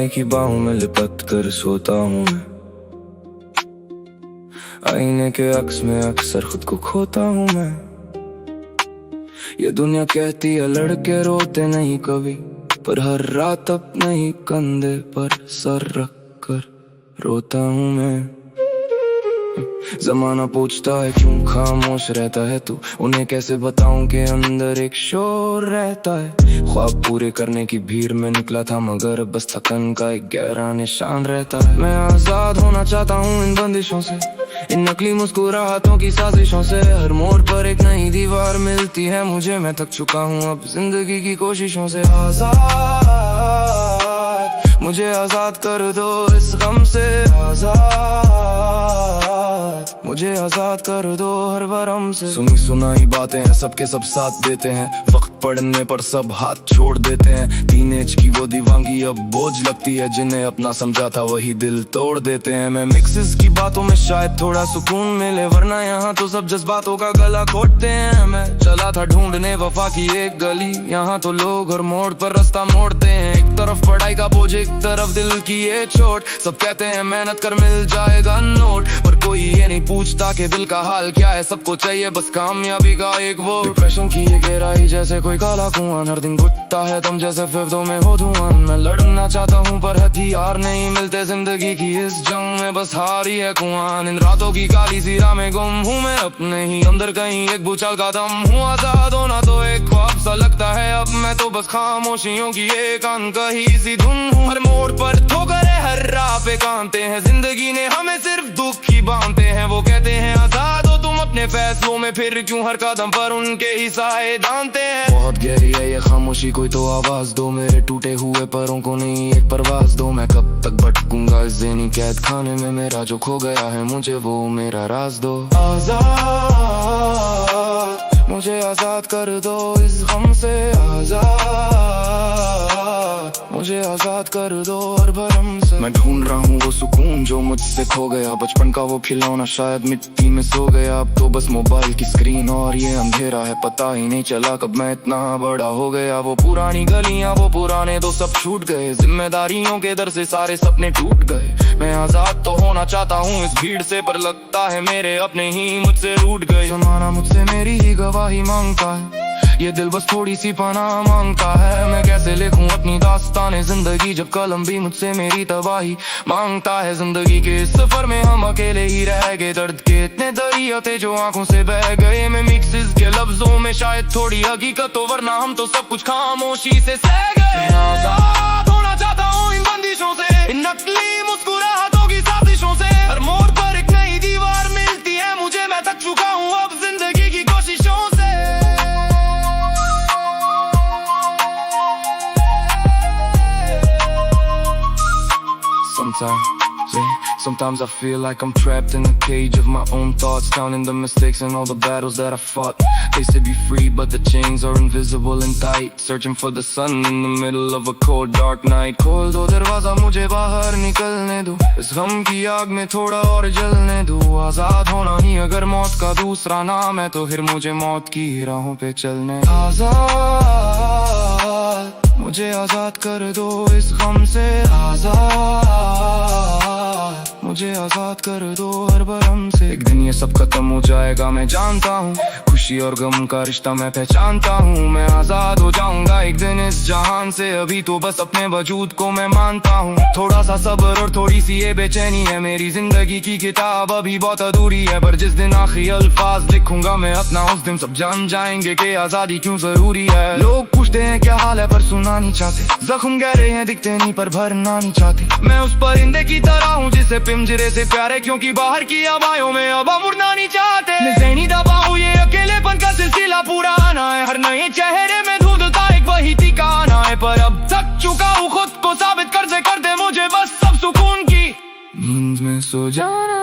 समय की बाहों में लिपट कर सोता हूँ मैं। आईने के अक्स में अक्सर खुद को खोता हूँ मैं। ये दुनिया कहती है लड़के रोते नहीं कभी, पर हर रात अपने ही कंधे पर सर रख कर रोता हूँ मैं। जमाना पूछता है क्यों खामोश रहता है तू, उन्हें कैसे बताऊं कि अंदर एक शोर रहता है। ख्वाब पूरे करने की भीड़ में निकला था, मगर बस थकन का एक गहरा निशान रहता है। मैं आजाद होना चाहता हूँ इन बंदिशों से, इन नकली मुस्कुराहटों की साजिशों से। हर मोड़ पर एक नई दीवार मिलती है मुझे, मैं थक चुका हूँ अब जिंदगी की कोशिशों से। आजाद मुझे आजाद कर दो इस गम से, आजाद मुझे आजाद कर दो हर भरम से। सुनी सुनाई बातें हैं, सबके सब साथ देते हैं, वक्त पड़ने पर सब हाथ छोड़ देते हैं। टीनेज की वो दीवानगी अब बोझ लगती है, जिन्हें अपना समझा था वही दिल तोड़ देते हैं। मैं मिक्सेस की बातों में शायद थोड़ा सुकून मिले, वरना यहाँ तो सब जज्बातों का गला घोटते हैं। मैं चला था ढूंढने वफा की एक गली, यहाँ तो लोग हर मोड़ पर रास्ता मोड़ते हैं। एक तरफ पढ़ाई का बोझ, एक तरफ दिल की ये चोट। सब कहते हैं मेहनत कर मिल जाएगा नोट, पर कोई ये नहीं पूछता कि दिल का हाल क्या है। सबको चाहिए बस कामयाबी का एक वो। डिप्रेशन की ये गहराई जैसे कोई काला कुआं, हर दिन घुटता है तुम जैसे फिफ्तों में हो धुआं। मैं लड़ना चाहता हूँ पर हथियार नहीं मिलते, जिंदगी की इस जंग में बस हार ही है कुआं। इन रातों की काली सीरा में गुम हूँ मैं अपने ही अंदर, कहीं एक भूचाल का दम हूँ। आजाद होना तो एक ख्वाब सा लगता है अब, मैं तो बस खामोशियों की एक अनकही सी धुन हूँ। हर मोड़ पर ठोकरें, हर राह पे कांटे हैं, जिंदगी ने हमें सिर्फ दुख ही बांधते हैं। वो कहते हैं आजाद हो तुम अपने फैसलों में, फिर क्यों हर कदम पर उनके ही साए दानते हैं। बहुत गहरी है ये खामोशी, कोई तो आवाज दो, मेरे टूटे हुए पैरों को नहीं एक परवाज दो। मैं कब तक भटकूंगा इस ज़हनी कैद खाने में, मेरा जो खो गया है मुझे वो मेरा राज दो। आजाद मुझे आजाद कर दो इस गम से, आजाद मुझे आजाद कर दो हर भरम से। मैं ढूंढ रहा हूँ वो सुकून जो मुझसे खो गया, बचपन का वो खिलौना शायद मिट्टी में सो गया। अब तो बस मोबाइल की स्क्रीन और ये अंधेरा है, पता ही नहीं चला कब मैं इतना बड़ा हो गया। वो पुरानी गलियां, वो पुराने तो सब छूट गए, जिम्मेदारियों के दर से सारे सपने टूट गए। मैं आजाद तो होना चाहता हूँ इस भीड़ से, पर लगता है मेरे अपने ही मुझसे रूठ गए। जमाना मुझसे मेरी ही गवाही मांगता है, ये दिल बस थोड़ी सी पनाह मांगता है। मैं कैसे लिखूं अपनी दास्ताने जिंदगी, जब कलम भी मुझसे मेरी तबाही मांगता है। जिंदगी के इस सफर में हम अकेले ही रह गए, दर्द के इतने दरिया थे जो आंखों से बह गए। मैं मिक्सेस के लफ्जों में शायद थोड़ी हकीकत हो, वरना हम तो सब कुछ खामोशी से सह गए। आजाद होना चाहता हूँ इन बंदिशों से, इन नकली मुस्कुराहटों की साजिशों से। हर मोड़ पर एक नई दीवार मिलती है मुझे, मैं थक चुका हूँ अब जिंदगी की कोशिशों से। Sometimes I feel like I'm trapped in a cage of my own thoughts, counting the mistakes and all the battles that I fought. They say be free, but the chains are invisible and tight, searching for the sun in the middle of a cold dark night. खोल दो दरवाजा मुझे बाहर निकलने दो, इस गम की आग में थोड़ा और जलने दो। आजाद होना ही अगर मौत का दूसरा नाम है, तो फिर मुझे मौत की राहों पे चलने। आजाद मुझे आजाद कर दो इस गम से, आजाद मुझे आजाद कर दो हर भरम से। एक दिन ये सब खत्म हो जाएगा मैं जानता हूँ, खुशी और गम का रिश्ता मैं पहचानता हूँ। मैं आजाद हो जाऊंगा एक दिन इस जहान से, अभी तो बस अपने वजूद को मैं मानता हूँ। थोड़ा सा सब्र और थोड़ी सी ये बेचैनी है, मेरी जिंदगी की किताब अभी बहुत अधूरी है। पर जिस दिन आखिरी अल्फाज लिखूंगा मैं अपना, उस दिन सब जान जाएंगे कि आजादी क्यों जरूरी है। लोग पूछते हैं क्या हाल है पर सुना नहीं चाहते, जख्म गहरे हैं दिखते नहीं पर भरना नहीं चाहते। मैं उस परिंदे की तरह हूँ जिसे पिंजरे से प्यारे, क्योंकि बाहर की हवाओं में अब हम उड़ना नहीं चाहते। मैं ज़हनी दबा हूँ, ये अकेलेपन का सिलसिला पूरा आना है, हर नए चेहरे में ढूंढता एक वही ठिकाना है। पर अब थक चुका हूँ खुद को साबित कर दे मुझे बस सब सुकून की नींद में सो जाना